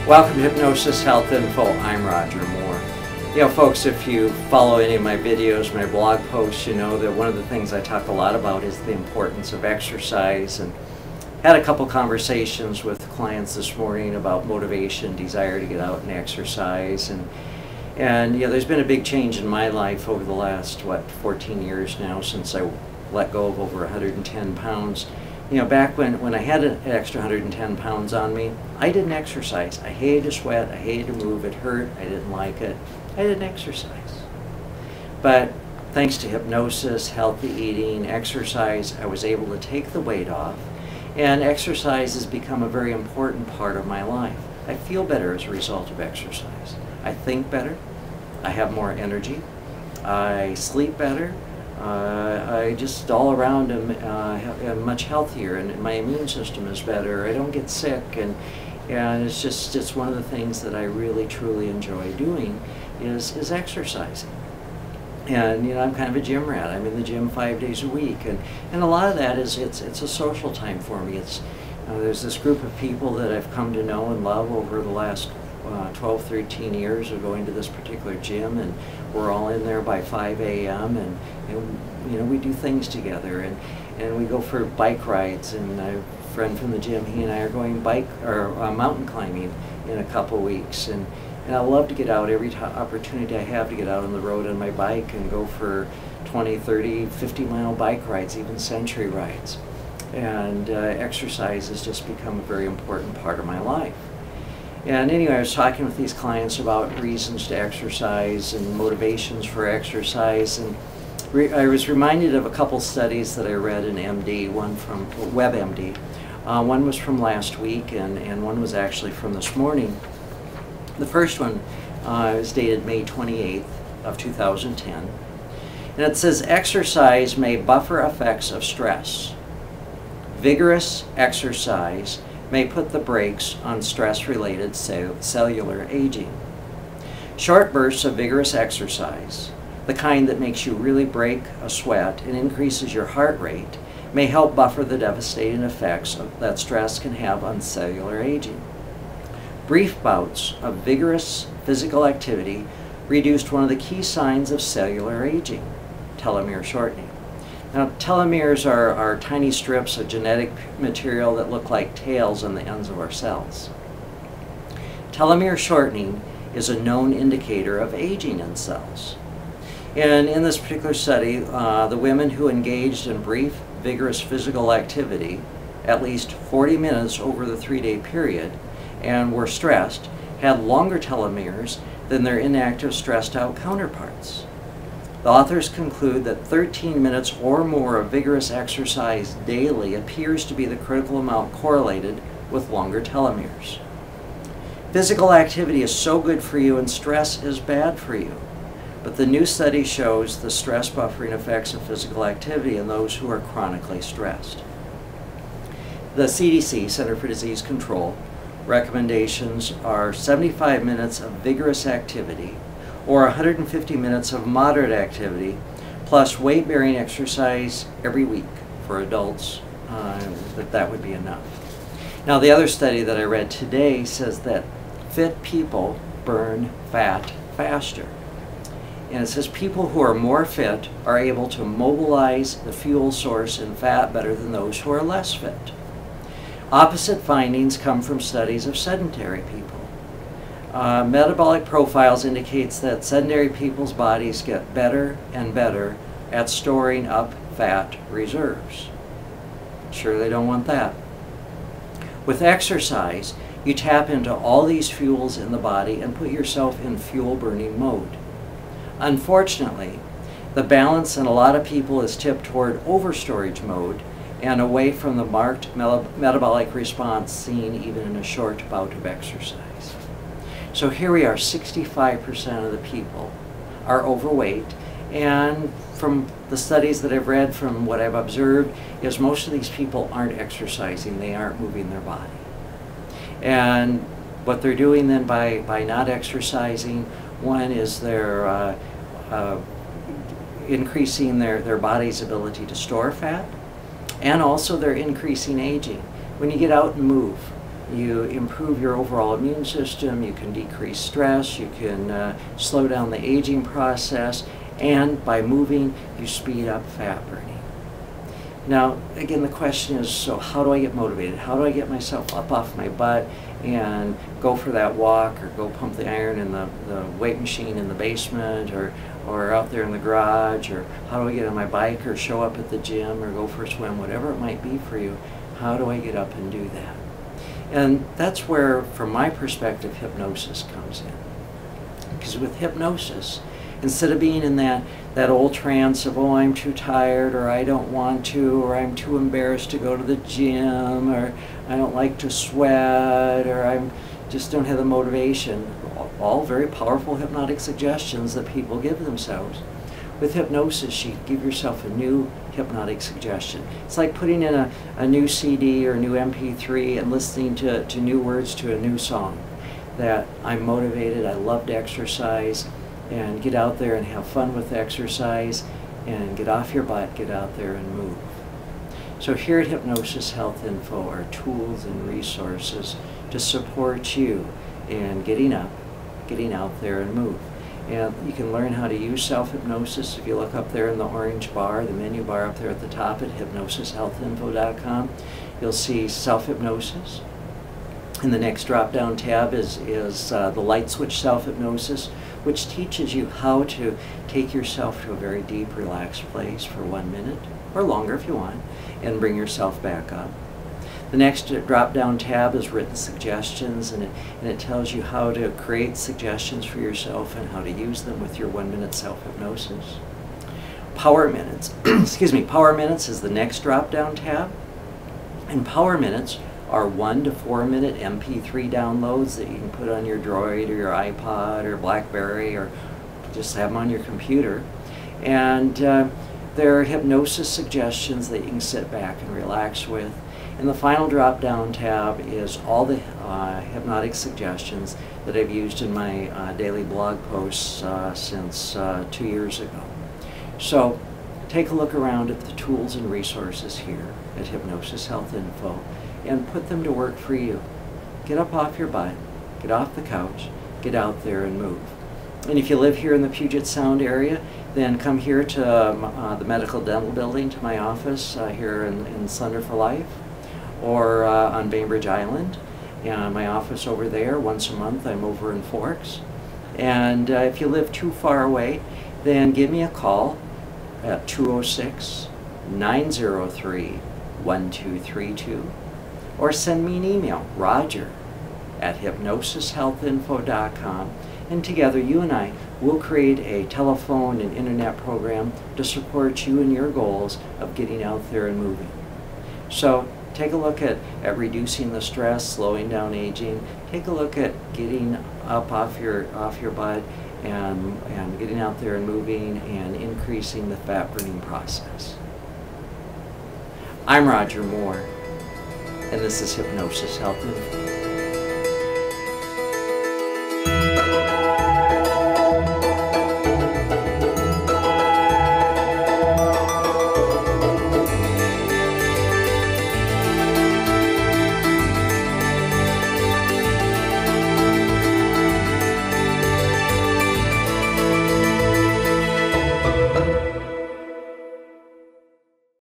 Welcome to Hypnosis Health Info. I'm Roger Moore. You know, folks, if you follow any of my videos, my blog posts, you know that one of the things I talk a lot about is the importance of exercise, and had a couple conversations with clients this morning about motivation, desire to get out and exercise, and you know, there's been a big change in my life over the last 14 years now since I let go of over 110 pounds. You know, back when I had an extra 110 pounds on me, I didn't exercise. I hated to sweat, I hated to move, it hurt, I didn't like it. I didn't exercise. But thanks to hypnosis, healthy eating, exercise, I was able to take the weight off, and exercise has become a very important part of my life. I feel better as a result of exercise. I think better, I have more energy, I sleep better, I just all around am much healthier, and my immune system is better. I don't get sick, and it's one of the things that I really truly enjoy doing is exercising. And you know, I'm kind of a gym rat. I'm in the gym 5 days a week, and a lot of that is it's a social time for me. There's this group of people that I've come to know and love over the last 12, 13 years of going to this particular gym, and we're all in there by 5 a.m. and you know, we do things together, and we go for bike rides, and a friend from the gym, he and I are going mountain climbing in a couple weeks, and I love to get out every opportunity I have to get out on the road on my bike and go for 20, 30, 50-mile bike rides, even century rides. And exercise has just become a very important part of my life. And anyway, I was talking with these clients about reasons to exercise and motivations for exercise, and I was reminded of a couple studies that I read in MD, one from WebMD. One was from last week, and one was actually from this morning. The first one is dated May 28th of 2010, and it says, exercise may buffer effects of stress. Vigorous exercise may put the brakes on stress-related cellular aging. Short bursts of vigorous exercise, the kind that makes you really break a sweat and increases your heart rate, may help buffer the devastating effects that stress can have on cellular aging. Brief bouts of vigorous physical activity reduced one of the key signs of cellular aging, telomere shortening. Now, telomeres are tiny strips of genetic material that look like tails on the ends of our cells. Telomere shortening is a known indicator of aging in cells. And in this particular study, the women who engaged in brief, vigorous physical activity, at least 40 minutes over the 3-day period, and were stressed, had longer telomeres than their inactive, stressed-out counterparts. The authors conclude that 13 minutes or more of vigorous exercise daily appears to be the critical amount correlated with longer telomeres. Physical activity is so good for you, and stress is bad for you. But the new study shows the stress buffering effects of physical activity in those who are chronically stressed. The CDC, Center for Disease Control, recommendations are 75 minutes of vigorous activity or 150 minutes of moderate activity plus weight-bearing exercise every week for adults. That would be enough. Now, the other study that I read today says that fit people burn fat faster. And it says people who are more fit are able to mobilize the fuel source in fat better than those who are less fit. Opposite findings come from studies of sedentary people. Metabolic profiles indicates that sedentary people's bodies get better and better at storing up fat reserves. Sure, they don't want that. With exercise, you tap into all these fuels in the body and put yourself in fuel-burning mode. Unfortunately, the balance in a lot of people is tipped toward overstorage mode and away from the marked metabolic response seen even in a short bout of exercise. So here we are, 65% of the people are overweight, and from the studies that I've read, from what I've observed, is most of these people aren't exercising, they aren't moving their body. And what they're doing then by not exercising, one is they're increasing their body's ability to store fat, and also they're increasing aging. When you get out and move, You improve your overall immune system, you can decrease stress, you can slow down the aging process, and by moving, you speed up fat burning. Now, again, the question is, so how do I get motivated? How do I get myself up off my butt and go for that walk, or go pump the iron in the weight machine in the basement, or out there in the garage, or how do I get on my bike, or show up at the gym, or go for a swim, whatever it might be for you? How do I get up and do that? And that's where, from my perspective, hypnosis comes in. Because with hypnosis, instead of being in that old trance of, oh, I'm too tired, or I don't want to, or I'm too embarrassed to go to the gym, or I don't like to sweat, or I just don't have the motivation, all very powerful hypnotic suggestions that people give themselves. With hypnosis, you give yourself a new hypnotic suggestion. It's like putting in a new CD or a new MP3 and listening to new words to a new song. That I'm motivated, I love to exercise, and get out there and have fun with exercise, and get off your butt, get out there and move. So here at Hypnosis Health Info are tools and resources to support you in getting up, getting out there and move. And you can learn how to use self-hypnosis if you look up there in the orange bar, the menu bar up there at the top at hypnosishealthinfo.com. You'll see self-hypnosis. And the next drop-down tab is the light switch self-hypnosis, which teaches you how to take yourself to a very deep, relaxed place for 1 minute, or longer if you want, and bring yourself back up. The next drop-down tab is written suggestions, and it tells you how to create suggestions for yourself and how to use them with your 1 minute self-hypnosis. Power Minutes. Excuse me, Power Minutes is the next drop-down tab. And Power Minutes are 1 to 4 minute MP3 downloads that you can put on your Droid or your iPod or BlackBerry, or just have them on your computer. And they're hypnosis suggestions that you can sit back and relax with. And the final drop-down tab is all the hypnotic suggestions that I've used in my daily blog posts since 2 years ago. So take a look around at the tools and resources here at Hypnosis Health Info and put them to work for you. Get up off your butt, get off the couch, get out there and move. And if you live here in the Puget Sound area, then come here to the Medical Dental Building, to my office here in Slender for Life, or on Bainbridge Island, and my office over there. Once a month I'm over in Forks. And if you live too far away, then give me a call at 206-903-1232, or send me an email, roger@hypnosishealthinfo.com, and together you and I will create a telephone and internet program to support you in your goals of getting out there and moving. So take a look at reducing the stress, slowing down aging. Take a look at getting up off your butt and getting out there and moving and increasing the fat burning process. I'm Roger Moore, and this is Hypnosis Health Info.